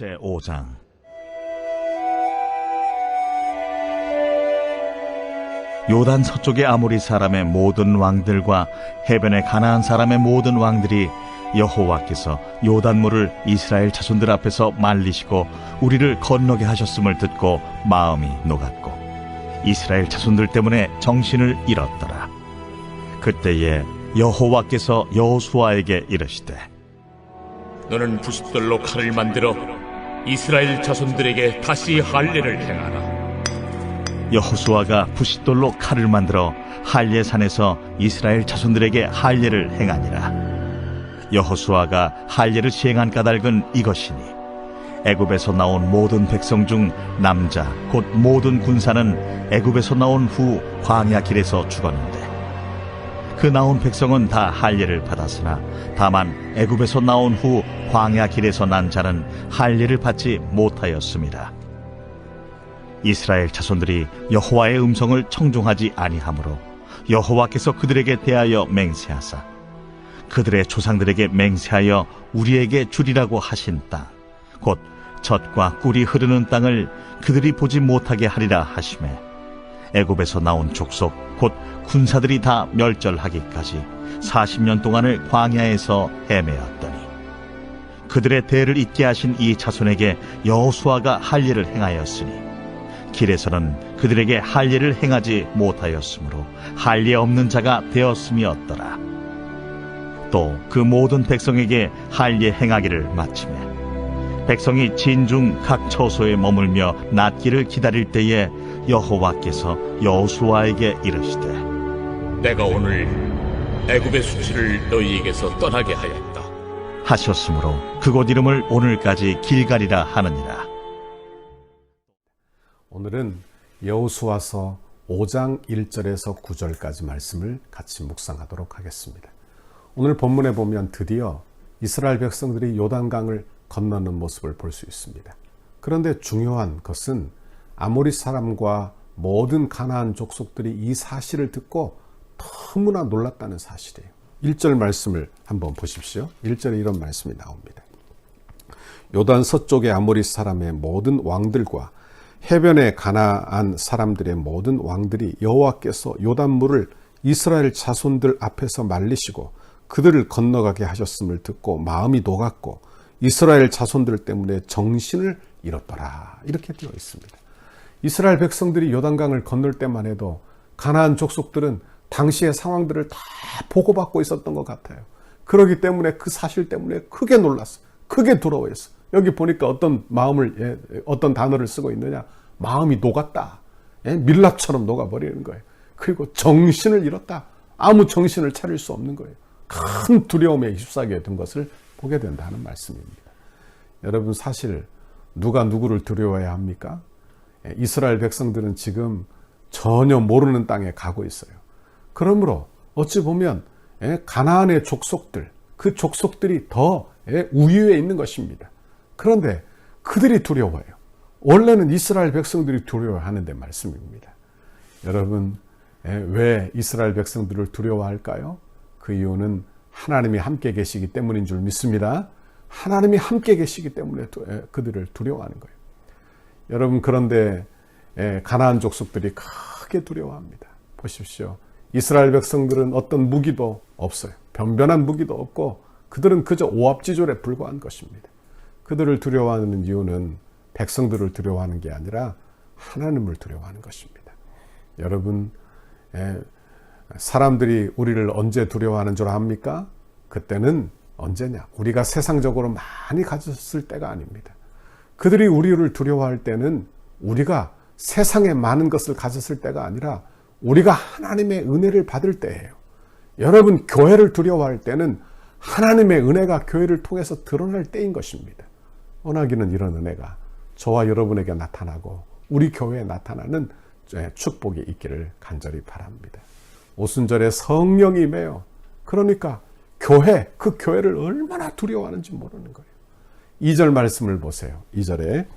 제5장. 요단 서쪽의 아모리 사람의 모든 왕들과 해변의 가나안 사람의 모든 왕들이 여호와께서 요단물을 이스라엘 자손들 앞에서 말리시고 우리를 건너게 하셨음을 듣고 마음이 녹았고 이스라엘 자손들 때문에 정신을 잃었더라. 그때에 여호와께서 여호수아에게 이르시되 너는 부싯돌로 칼을 만들어 이스라엘 자손들에게 다시 할례를 행하라. 여호수아가 부싯돌로 칼을 만들어 할례산에서 이스라엘 자손들에게 할례를 행하니라. 여호수아가 할례를 시행한 까닭은 이것이니 애굽에서 나온 모든 백성 중 남자 곧 모든 군사는 애굽에서 나온 후 광야 길에서 죽었는데 그 나온 백성은 다 할례를 받았으나 다만 애굽에서 나온 후 광야 길에서 난 자는 할례를 받지 못하였습니다. 이스라엘 자손들이 여호와의 음성을 청종하지 아니하므로 여호와께서 그들에게 대하여 맹세하사 그들의 조상들에게 맹세하여 우리에게 주리라고 하신 땅 곧 젖과 꿀이 흐르는 땅을 그들이 보지 못하게 하리라 하시매 애굽에서 나온 족속 곧 군사들이 다 멸절하기까지 40년 동안을 광야에서 헤매었더니 그들의 대를 잇게 하신 이 자손에게 여호수아가 할례를 행하였으니 길에서는 그들에게 할례를 행하지 못하였으므로 할례 없는 자가 되었음이었더라. 또 그 모든 백성에게 할례 행하기를 마치매 백성이 진중 각 처소에 머물며 낫기를 기다릴 때에 여호와께서 여호수아에게 이르시되 내가 오늘 애굽의 수치를 너희에게서 떠나게 하였다 하셨으므로 그곳 이름을 오늘까지 길갈이라 하느니라. 오늘은 여호수아서 5장 1절에서 9절까지 말씀을 같이 묵상하도록 하겠습니다. 오늘 본문에 보면 드디어 이스라엘 백성들이 요단강을 건너는 모습을 볼 수 있습니다. 그런데 중요한 것은 아모리 사람과 모든 가나안 족속들이 이 사실을 듣고 너무나 놀랐다는 사실이에요. 1절 말씀을 한번 보십시오. 1절에 이런 말씀이 나옵니다. 요단 서쪽의 아모리 사람의 모든 왕들과 해변의 가나안 사람들의 모든 왕들이 여호와께서 요단물을 이스라엘 자손들 앞에서 말리시고 그들을 건너가게 하셨음을 듣고 마음이 녹았고 이스라엘 자손들 때문에 정신을 잃었더라. 이렇게 되어 있습니다. 이스라엘 백성들이 요단강을 건널 때만 해도 가나안 족속들은 당시의 상황들을 다 보고받고 있었던 것 같아요. 그렇기 때문에 그 사실 때문에 크게 놀랐어요. 크게 두려워했어요. 여기 보니까 어떤 단어를 쓰고 있느냐. 마음이 녹았다. 밀랍처럼 녹아버리는 거예요. 그리고 정신을 잃었다. 아무 정신을 차릴 수 없는 거예요. 큰 두려움에 휩싸게 된 것을 보게 된다는 말씀입니다. 여러분 사실 누가 누구를 두려워해야 합니까? 이스라엘 백성들은 지금 전혀 모르는 땅에 가고 있어요. 그러므로 어찌 보면 가나안의 족속들, 그 족속들이 더 우위에 있는 것입니다. 그런데 그들이 두려워해요. 원래는 이스라엘 백성들이 두려워하는데 말씀입니다. 여러분 왜 이스라엘 백성들을 두려워할까요? 그 이유는 하나님이 함께 계시기 때문인 줄 믿습니다. 하나님이 함께 계시기 때문에 그들을 두려워하는 거예요. 여러분 그런데 가나안 족속들이 크게 두려워합니다. 보십시오. 이스라엘 백성들은 어떤 무기도 없어요. 변변한 무기도 없고 그들은 그저 오합지졸에 불과한 것입니다. 그들을 두려워하는 이유는 백성들을 두려워하는 게 아니라 하나님을 두려워하는 것입니다. 여러분 사람들이 우리를 언제 두려워하는 줄 압니까? 그때는 언제냐? 우리가 세상적으로 많이 가졌을 때가 아닙니다. 그들이 우리를 두려워할 때는 우리가 세상에 많은 것을 가졌을 때가 아니라 우리가 하나님의 은혜를 받을 때예요. 여러분 교회를 두려워할 때는 하나님의 은혜가 교회를 통해서 드러날 때인 것입니다. 원하기는 이런 은혜가 저와 여러분에게 나타나고 우리 교회에 나타나는 축복이 있기를 간절히 바랍니다. 오순절에 성령이 임해요. 그러니까 그 교회를 얼마나 두려워하는지 모르는 거예요. 2절 말씀을 보세요. 2절에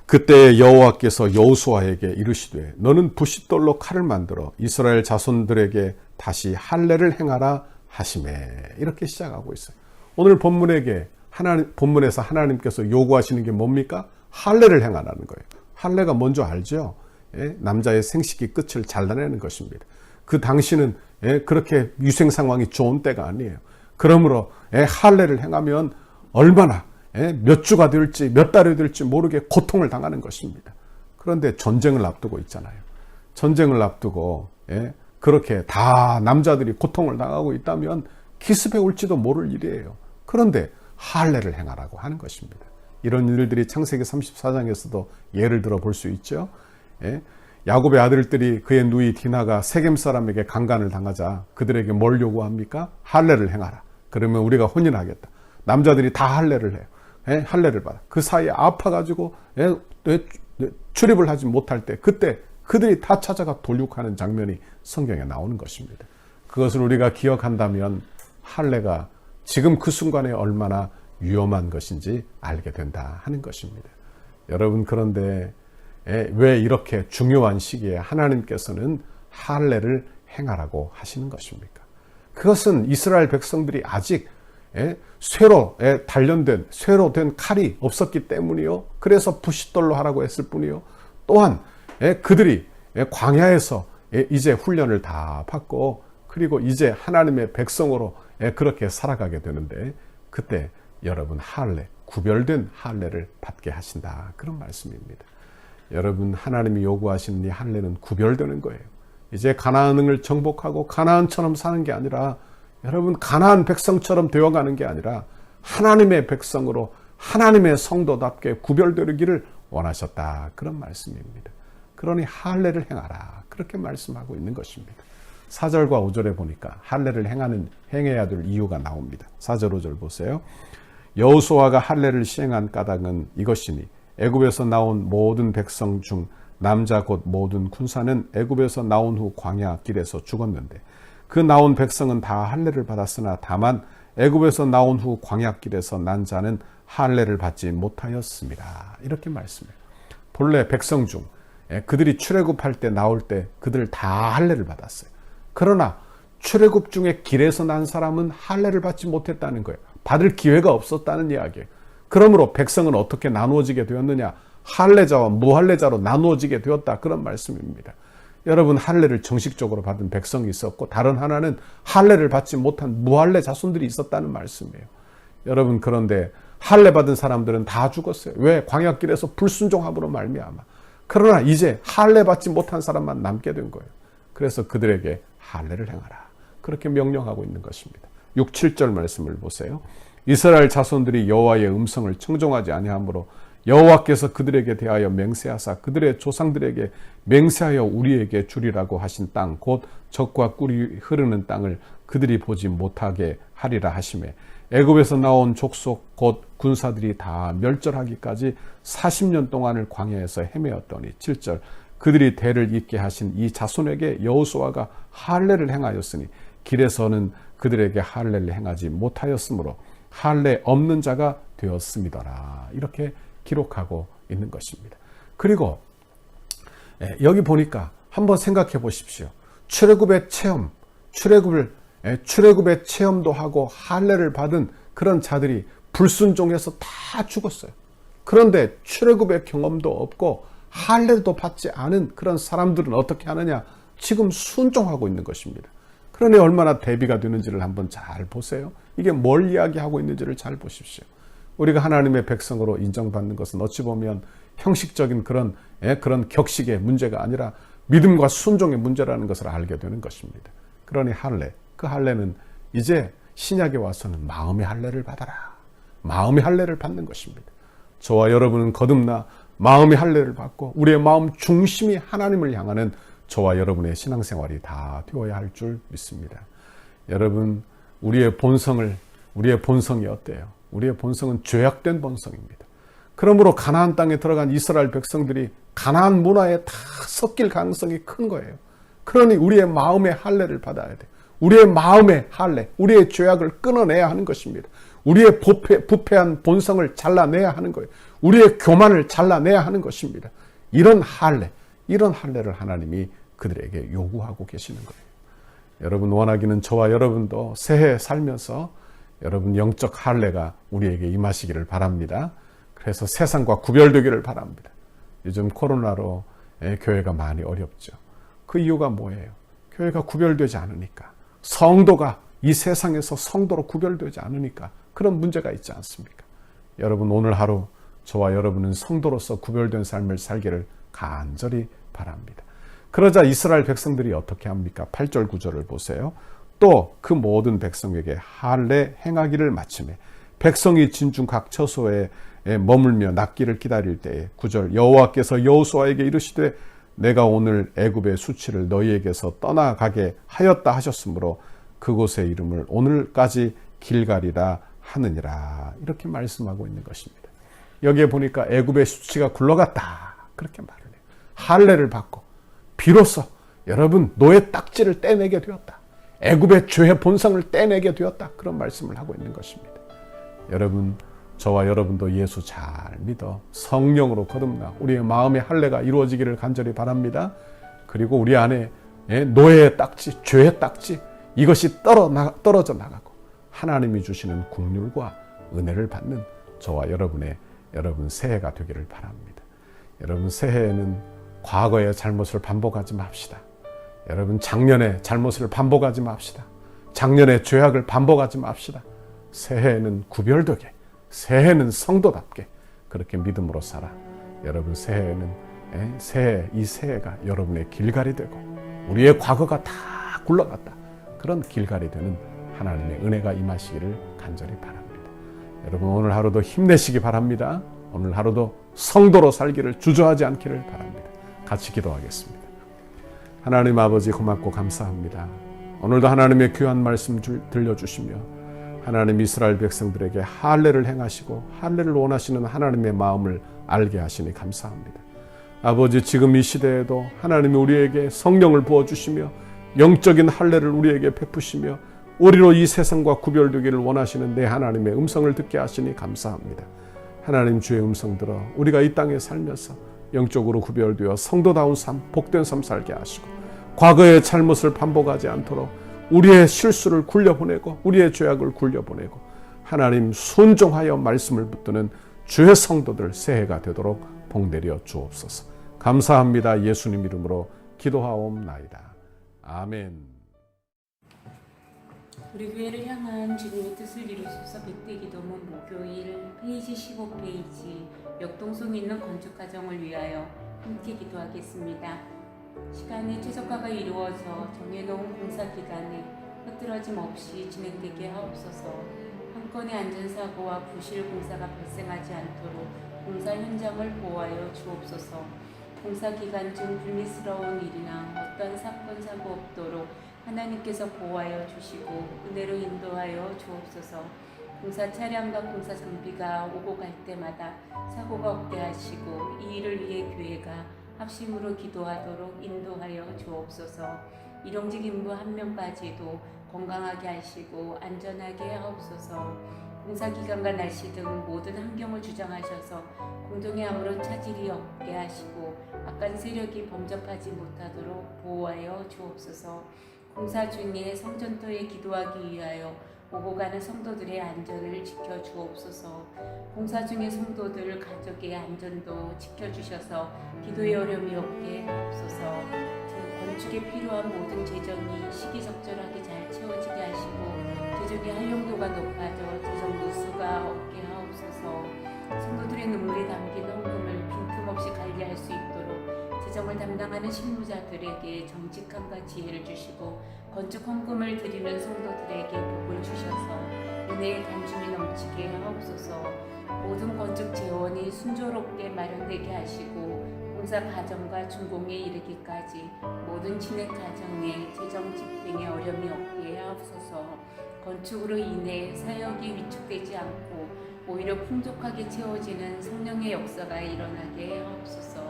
그때 여호와께서 여호수아에게 이르시되 너는 부싯돌로 칼을 만들어 이스라엘 자손들에게 다시 할례를 행하라 하시매. 이렇게 시작하고 있어요. 오늘 본문에게 하나님 본문에서 하나님께서 요구하시는 게 뭡니까? 할례를 행하라는 거예요. 할례가 뭔지 알죠? 예? 남자의 생식기 끝을 잘라내는 것입니다. 그 당시는 그렇게 유생 상황이 좋은 때가 아니에요. 그러므로 할례를 행하면 얼마나 몇 주가 될지 몇 달이 될지 모르게 고통을 당하는 것입니다. 그런데 전쟁을 앞두고 있잖아요. 전쟁을 앞두고 그렇게 다 남자들이 고통을 당하고 있다면 기습해 올지도 모를 일이에요. 그런데 할례를 행하라고 하는 것입니다. 이런 일들이 창세기 34장에서도 예를 들어 볼 수 있죠. 야곱의 아들들이 그의 누이 디나가 세겜 사람에게 강간을 당하자 그들에게 뭘 요구합니까? 할례를 행하라. 그러면 우리가 혼인하겠다. 남자들이 다 할례를 해요. 할례를 받아. 그 사이에 아파가지고 출입을 하지 못할 때 그때 그들이 다 찾아가 돌육하는 장면이 성경에 나오는 것입니다. 그것을 우리가 기억한다면 할례가 지금 그 순간에 얼마나 위험한 것인지 알게 된다 하는 것입니다. 여러분, 그런데 왜 이렇게 중요한 시기에 하나님께서는 할례를 행하라고 하시는 것입니까? 그것은 이스라엘 백성들이 아직 쇠로 단련된 쇠로 된 칼이 없었기 때문이요. 그래서 부싯돌로 하라고 했을 뿐이요. 또한 그들이 광야에서 이제 훈련을 다 받고 그리고 이제 하나님의 백성으로 그렇게 살아가게 되는데 그때 여러분 할례, 구별된 할례를 받게 하신다. 그런 말씀입니다. 여러분, 하나님이 요구하시는 이 할례는 구별되는 거예요. 이제 가나안을 정복하고 가나안처럼 사는 게 아니라 여러분 가나안 백성처럼 되어가는 게 아니라 하나님의 백성으로 하나님의 성도답게 구별되기를 원하셨다. 그런 말씀입니다. 그러니 할례를 행하라. 그렇게 말씀하고 있는 것입니다. 4절과 5절에 보니까 할례를 행해야 될 이유가 나옵니다. 4절 5절 보세요. 여호수아가 할례를 시행한 까닭은 이것이니 애굽에서 나온 모든 백성 중 남자 곧 모든 군사는 애굽에서 나온 후 광야 길에서 죽었는데 그 나온 백성은 다 할례를 받았으나 다만 애굽에서 나온 후 광야 길에서 난 자는 할례를 받지 못하였습니다. 이렇게 말씀해요. 본래 백성 중 그들이 출애굽할 때 나올 때 그들 다 할례를 받았어요. 그러나 출애굽 중에 길에서 난 사람은 할례를 받지 못했다는 거예요. 받을 기회가 없었다는 이야기예요. 그러므로 백성은 어떻게 나누어지게 되었느냐? 할례자와 무할례자로 나누어지게 되었다. 그런 말씀입니다. 여러분, 할례를 정식적으로 받은 백성이 있었고 다른 하나는 할례를 받지 못한 무할례 자손들이 있었다는 말씀이에요. 여러분, 그런데 할례 받은 사람들은 다 죽었어요. 왜? 광야길에서 불순종함으로 말미암아. 그러나 이제 할례 받지 못한 사람만 남게 된 거예요. 그래서 그들에게 할례를 행하라. 그렇게 명령하고 있는 것입니다. 6, 7절 말씀을 보세요. 이스라엘 자손들이 여호와의 음성을 청종하지 아니하므로 여호와께서 그들에게 대하여 맹세하사 그들의 조상들에게 맹세하여 우리에게 주리라고 하신 땅 곧 젖과 꿀이 흐르는 땅을 그들이 보지 못하게 하리라 하시매 애굽에서 나온 족속 곧 군사들이 다 멸절하기까지 40년 동안을 광야에서 헤매었더니 7절 그들이 대를 잇게 하신 이 자손에게 여호수아가 할례를 행하였으니 길에서는 그들에게 할례를 행하지 못하였으므로 할례 없는 자가 되었음이더라. 이렇게 기록하고 있는 것입니다. 그리고 여기 보니까 한번 생각해 보십시오. 출애굽의 체험, 출애굽의 체험도 하고 할례를 받은 그런 자들이 불순종해서 다 죽었어요. 그런데 출애굽의 경험도 없고 할례도 받지 않은 그런 사람들은 어떻게 하느냐? 지금 순종하고 있는 것입니다. 그러니 얼마나 대비가 되는지를 한번 잘 보세요. 이게 뭘 이야기하고 있는지를 잘 보십시오. 우리가 하나님의 백성으로 인정받는 것은 어찌 보면 형식적인 그런 격식의 문제가 아니라 믿음과 순종의 문제라는 것을 알게 되는 것입니다. 그러니 할례, 그 할례는 이제 신약에 와서는 마음의 할례를 받아라. 마음의 할례를 받는 것입니다. 저와 여러분은 거듭나 마음의 할례를 받고 우리의 마음 중심이 하나님을 향하는 저와 여러분의 신앙생활이 다 되어야 할 줄 믿습니다. 여러분, 우리의 본성이 어때요? 우리의 본성은 죄악된 본성입니다. 그러므로 가나안 땅에 들어간 이스라엘 백성들이 가나안 문화에 다 섞일 가능성이 큰 거예요. 그러니 우리의 마음의 할례를 받아야 돼요. 우리의 마음의 할례, 우리의 죄악을 끊어내야 하는 것입니다. 우리의 부패한 본성을 잘라내야 하는 거예요. 우리의 교만을 잘라내야 하는 것입니다. 이런 할례를 하나님이 그들에게 요구하고 계시는 거예요. 여러분, 원하기는 저와 여러분도 새해 살면서 여러분 영적 할례가 우리에게 임하시기를 바랍니다. 그래서 세상과 구별되기를 바랍니다. 요즘 코로나로 교회가 많이 어렵죠. 그 이유가 뭐예요? 교회가 구별되지 않으니까, 성도가 이 세상에서 성도로 구별되지 않으니까 그런 문제가 있지 않습니까? 여러분 오늘 하루 저와 여러분은 성도로서 구별된 삶을 살기를 간절히 바랍니다. 그러자 이스라엘 백성들이 어떻게 합니까? 8절 9절을 보세요. 또 그 모든 백성에게 할례 행하기를 마치매 백성이 진중 각 처소에 머물며 낫기를 기다릴 때에 9절 여호와께서 여호수아에게 이르시되 내가 오늘 애굽의 수치를 너희에게서 떠나가게 하였다 하셨으므로 그곳의 이름을 오늘까지 길갈이라 하느니라. 이렇게 말씀하고 있는 것입니다. 여기에 보니까 애굽의 수치가 굴러갔다 그렇게 말을 해요. 할례를 받고 비로소 여러분 노예 딱지를 떼내게 되었다. 애굽의 죄의 본성을 떼내게 되었다. 그런 말씀을 하고 있는 것입니다. 여러분 저와 여러분도 예수 잘 믿어 성령으로 거듭나 우리의 마음의 할례가 이루어지기를 간절히 바랍니다. 그리고 우리 안에 노예의 딱지, 죄의 딱지 이것이 떨어져 나가고 하나님이 주시는 긍휼과 은혜를 받는 저와 여러분 새해가 되기를 바랍니다. 여러분 새해에는 과거의 잘못을 반복하지 맙시다. 여러분 작년의 잘못을 반복하지 맙시다. 작년의 죄악을 반복하지 맙시다. 새해에는 구별되게, 새해는 성도답게 그렇게 믿음으로 살아. 여러분 새해에는 이 새해가 여러분의 길갈이 되고 우리의 과거가 다 굴러갔다. 그런 길갈이 되는 하나님의 은혜가 임하시기를 간절히 바랍니다. 여러분 오늘 하루도 힘내시기 바랍니다. 오늘 하루도 성도로 살기를 주저하지 않기를 바랍니다. 같이 기도하겠습니다. 하나님 아버지 고맙고 감사합니다. 오늘도 하나님의 귀한 말씀 들려주시며 하나님 이스라엘 백성들에게 할례를 행하시고 할례를 원하시는 하나님의 마음을 알게 하시니 감사합니다. 아버지 지금 이 시대에도 하나님이 우리에게 성령을 부어주시며 영적인 할례를 우리에게 베푸시며 우리로 이 세상과 구별되기를 원하시는 내 하나님의 음성을 듣게 하시니 감사합니다. 하나님 주의 음성 들어 우리가 이 땅에 살면서 영적으로 구별되어 성도다운 삶, 복된 삶 살게 하시고 과거의 잘못을 반복하지 않도록 우리의 실수를 굴려보내고 우리의 죄악을 굴려보내고 하나님 순종하여 말씀을 붙드는 주의 성도들 새해가 되도록 복내려 주옵소서. 감사합니다. 예수님 이름으로 기도하옵나이다. 아멘. 우리 교회를 향한 주님의 뜻을 이루소서. 100대 기도문 목요일 페이지 15페이지 역동성 있는 건축가정을 위하여 함께 기도하겠습니다. 시간의 최적화가 이루어져 정해놓은 공사 기간에 흐트러짐 없이 진행되게 하옵소서. 한 건의 안전사고와 부실 공사가 발생하지 않도록 공사 현장을 보호하여 주옵소서. 공사 기간 중 불미스러운 일이나 어떠한 사건, 사고 없도록 하나님께서 보호하여 주시고 은혜로 인도하여 주옵소서. 공사 차량과 공사 장비가 오고 갈 때마다 사고가 없게 하시고 이 일을 위해 교회가 합심으로 기도하도록 인도하여 주옵소서. 일용직 인부 한 명까지도 건강하게 하시고 안전하게 하옵소서. 공사 기간과 날씨 등 모든 환경을 주장하셔서 공동의 아무런 차질이 없게 하시고 악한 세력이 범접하지 못하도록 보호하여 주옵소서. 공사 중에 성전토에 기도하기 위하여 오고 가는 성도들의 안전을 지켜주옵소서. 공사 중에 성도들 가족의 안전도 지켜주셔서 기도의 어려움이 없게 하옵소서. 건축에 필요한 모든 재정이 시기적절하게 잘 채워지게 하시고 재정의 활용도가 높아져 재정 누수가 없게 하옵소서. 성도들의 눈물이 담긴 헌금을 빈틈없이 관리할 수 있도록 재정을 담당하는 실무자들에게 정직함과 지혜를 주시고 건축 헌금을 드리는 성도들에게 복을 주셔서 은혜의 간증이 넘치게 하옵소서. 모든 건축 재원이 순조롭게 마련되게 하시고 공사 과정과 준공에 이르기까지 모든 진행 과정에 재정 집행에 어려움이 없게 하옵소서. 건축으로 인해 사역이 위축되지 않고 오히려 풍족하게 채워지는 성령의 역사가 일어나게 하옵소서.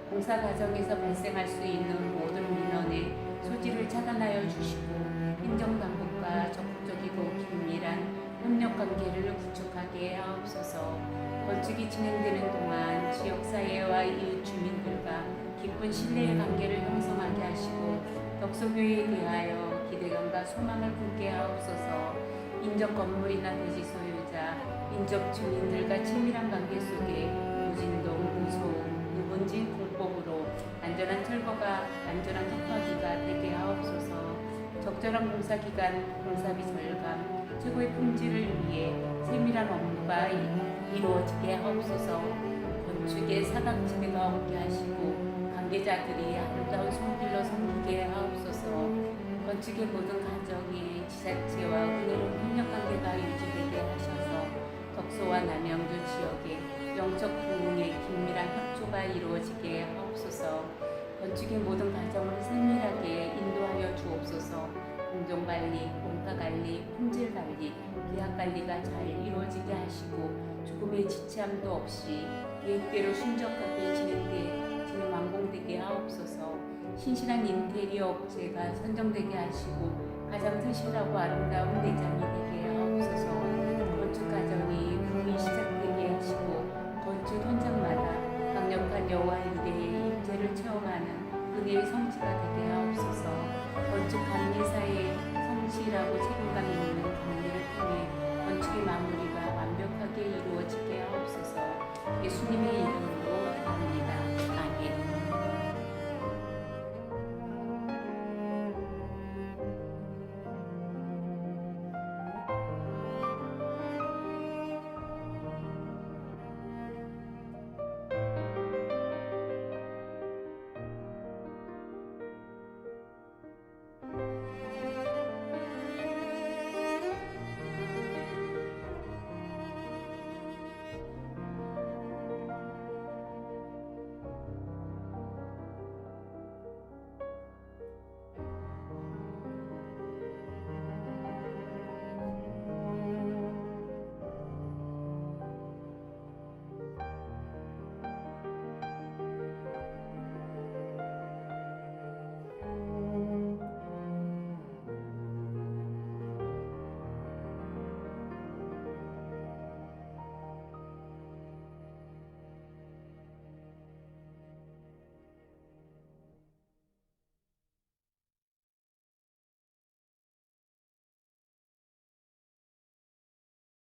공사 과정에서 발생할 수 있는 모든 민원의 소지를 차단하여 주시고 행정당국과 적극적이고 긴밀한 협력관계를 구축하게 하옵소서. 건축이 진행되는 동안 지역사회와 이웃 주민들과 깊은 신뢰의 관계를 형성하게 하시고 덕소교회에 대하여 기대감과 소망을 품게 하옵소서. 인접 건물이나 대지 소유자, 인접 주민들과 친밀한 관계 속에 무진동, 무소음, 무분진 공법으로 안전한 철거가 안전한 특파기가 되게 하옵소서. 적절한 공사 기간, 공사비 절감, 최고의 품질을 위해 세밀한 업무가 이루어지게 하옵소서. 건축에 사각지대가 없게 하시고 관계자들이 아름다운 손길로 섬기게 하옵소서. 건축의 모든 과정에 지자체와 은혜로운 협력관계가 유지되게 하셔서 덕소와 남양주 지역의 영적 부흥의 긴밀한 협조가 이루어지게 하옵소서. 건축의 모든 과정을 세밀하게 인도하여 주옵소서. 공정관리, 공가관리, 품질관리, 계약관리가 잘 이루어지게 하시고 죽음의 지체함도 없이 계획대로 순적하게 진행 완공되게 하옵소서. 신실한 인테리어 업체가 선정되게 하시고 가장 튼실하고 아름다운 내장이 되게 하옵소서. 건축 과정이 붐이 시작되게 하시고 건축 현장마다 강력한 여호와의 일대의 임재를 체험하는 은혜의 성취가 되게 하옵소서. 건축 관리사의 성실하고 책임감 있는 관리를 통해 건축의 마무리가 완벽하게 이루어지게 하옵소서. 예수님의 이름으로 기도합니다. 아멘.